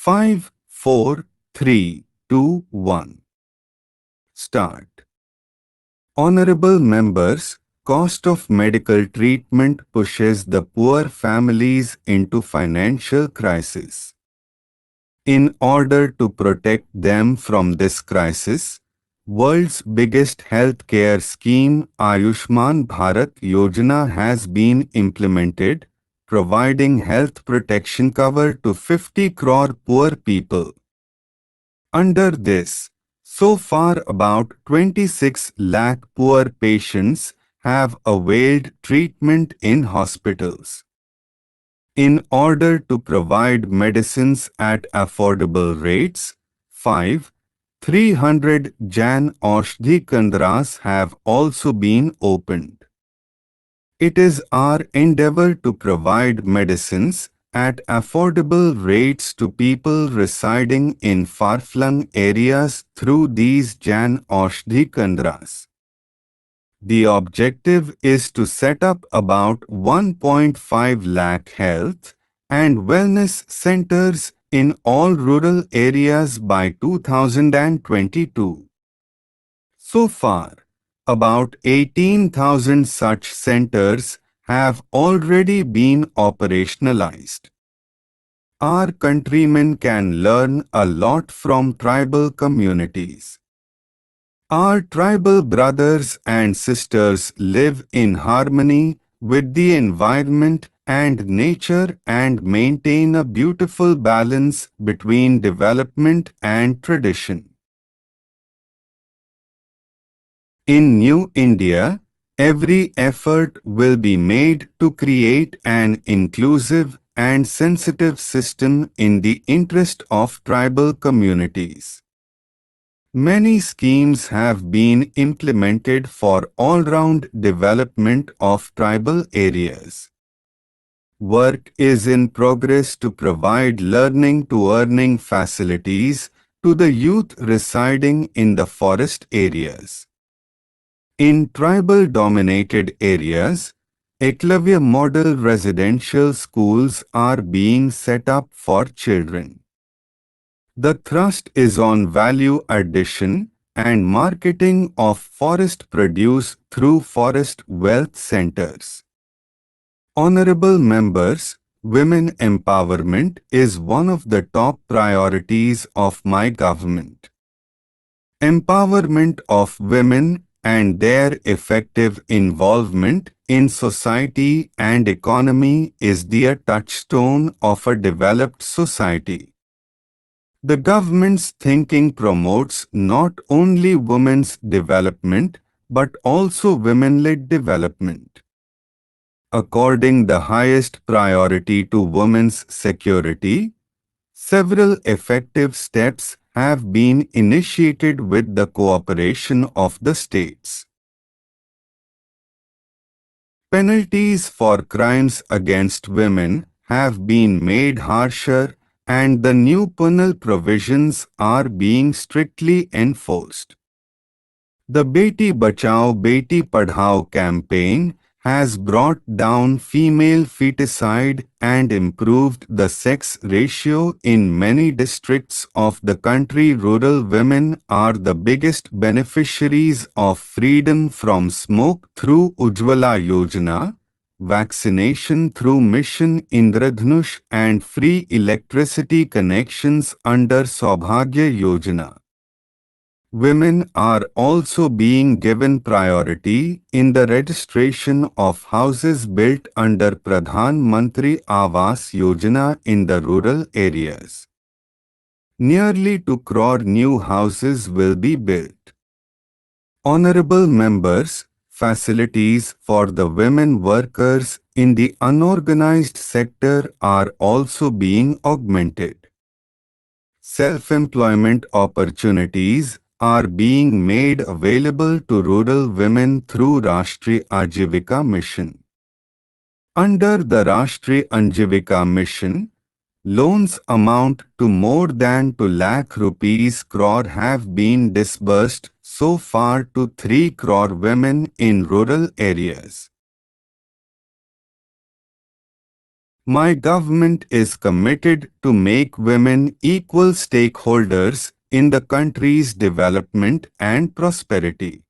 5, 4, 3, 2, 1. Start. Honorable members, cost of medical treatment pushes the poor families into financial crisis. In order to protect them from this crisis, world's biggest healthcare scheme Ayushman Bharat Yojana has been implemented, providing health protection cover to 50 crore poor people. Under this, so far about 26 lakh poor patients have availed treatment in hospitals. In order to provide medicines at affordable rates, 300 Jan Aushadhi Kendras have also been opened. It is our endeavor to provide medicines at affordable rates to people residing in far-flung areas through these Jan Aushadhi Kendras. The objective is to set up about 1.5 lakh health and wellness centers in all rural areas by 2022. So far, about 18,000 such centers have already been operationalized. Our countrymen can learn a lot from tribal communities. Our tribal brothers and sisters live in harmony with the environment and nature and maintain a beautiful balance between development and tradition. In New India, every effort will be made to create an inclusive and sensitive system in the interest of tribal communities. Many schemes have been implemented for all-round development of tribal areas. Work is in progress to provide learning to earning facilities to the youth residing in the forest areas. In tribal-dominated areas, Eklavya model residential schools are being set up for children. The thrust is on value addition and marketing of forest produce through forest wealth centers. Honorable members, women empowerment is one of the top priorities of my government. Empowerment of women and their effective involvement in society and economy is the touchstone of a developed society. The government's thinking promotes not only women's development but also women-led development. According the highest priority to women's security, several effective steps have been initiated with the cooperation of the states. Penalties for crimes against women have been made harsher and the new penal provisions are being strictly enforced. The Beti Bachao Beti Padhao campaign has brought down female feticide and improved the sex ratio in many districts of the country. Rural women are the biggest beneficiaries of freedom from smoke through Ujjwala Yojana, vaccination through Mission Indradhanush and free electricity connections under Saubhagya Yojana. Women are also being given priority in the registration of houses built under Pradhan Mantri Awas Yojana in the rural areas. Nearly 2 crore new houses will be built. Honorable members, facilities for the women workers in the unorganized sector are also being augmented. Self-employment opportunities are being made available to rural women through Rashtriya Ajivika Mission. Under the Rashtriya Ajivika Mission, loans amount to more than 2 lakh rupees crore have been disbursed so far to 3 crore women in rural areas. My government is committed to make women equal stakeholders in the country's development and prosperity.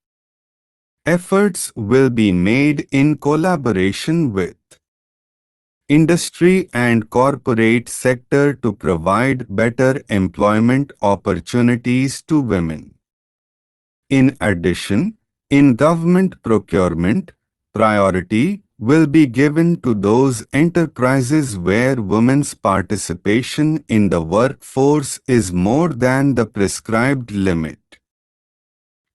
Efforts will be made in collaboration with industry and corporate sector to provide better employment opportunities to women. In addition, in government procurement, priority will be given to those enterprises where women's participation in the workforce is more than the prescribed limit.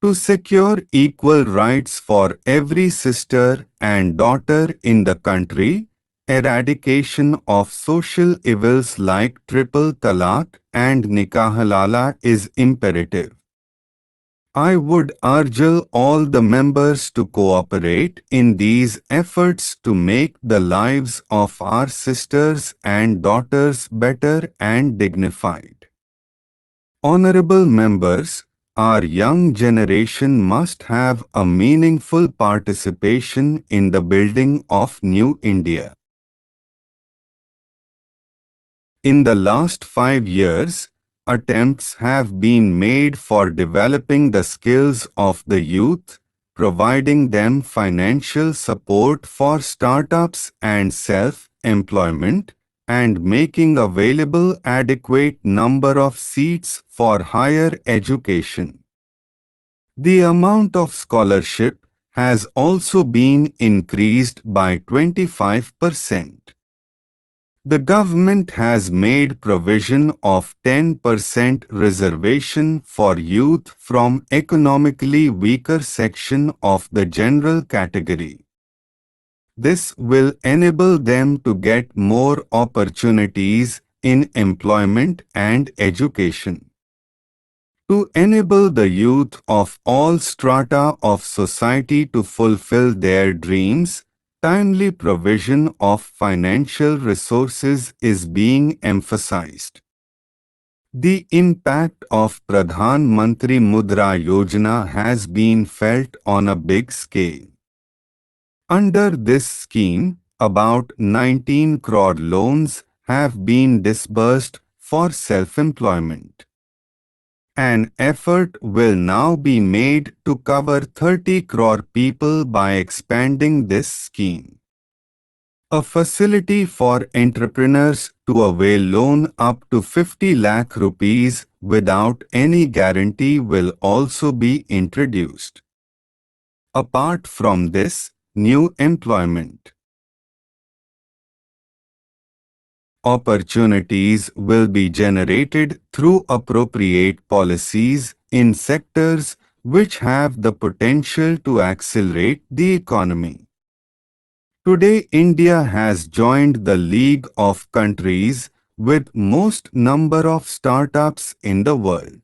To secure equal rights for every sister and daughter in the country, eradication of social evils like triple talaq and nikah halala is imperative. I would urge all the members to cooperate in these efforts to make the lives of our sisters and daughters better and dignified. Honorable members, our young generation must have a meaningful participation in the building of New India. In the last 5 years, attempts have been made for developing the skills of the youth, providing them financial support for startups and self-employment, and making available adequate number of seats for higher education. The amount of scholarship has also been increased by 25%. The government has made provision of 10% reservation for youth from economically weaker section of the general category. This will enable them to get more opportunities in employment and education. To enable the youth of all strata of society to fulfill their dreams, timely provision of financial resources is being emphasized. The impact of Pradhan Mantri Mudra Yojana has been felt on a big scale. Under this scheme, about 19 crore loans have been disbursed for self-employment. An effort will now be made to cover 30 crore people by expanding this scheme. A facility for entrepreneurs to avail loan up to 50 lakh rupees without any guarantee will also be introduced. Apart from this, new employment opportunities will be generated through appropriate policies in sectors which have the potential to accelerate the economy. Today, India has joined the league of countries with most number of startups in the world.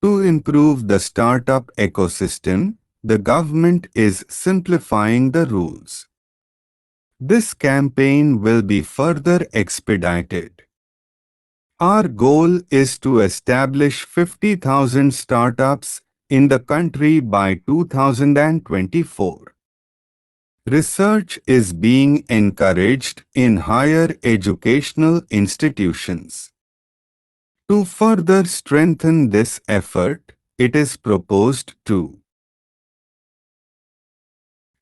To improve the startup ecosystem, the government is simplifying the rules. This campaign will be further expedited. Our goal is to establish 50,000 startups in the country by 2024. Research is being encouraged in higher educational institutions. To further strengthen this effort, it is proposed to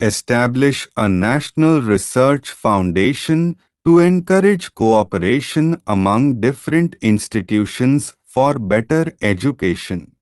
establish a national research foundation to encourage cooperation among different institutions for better education.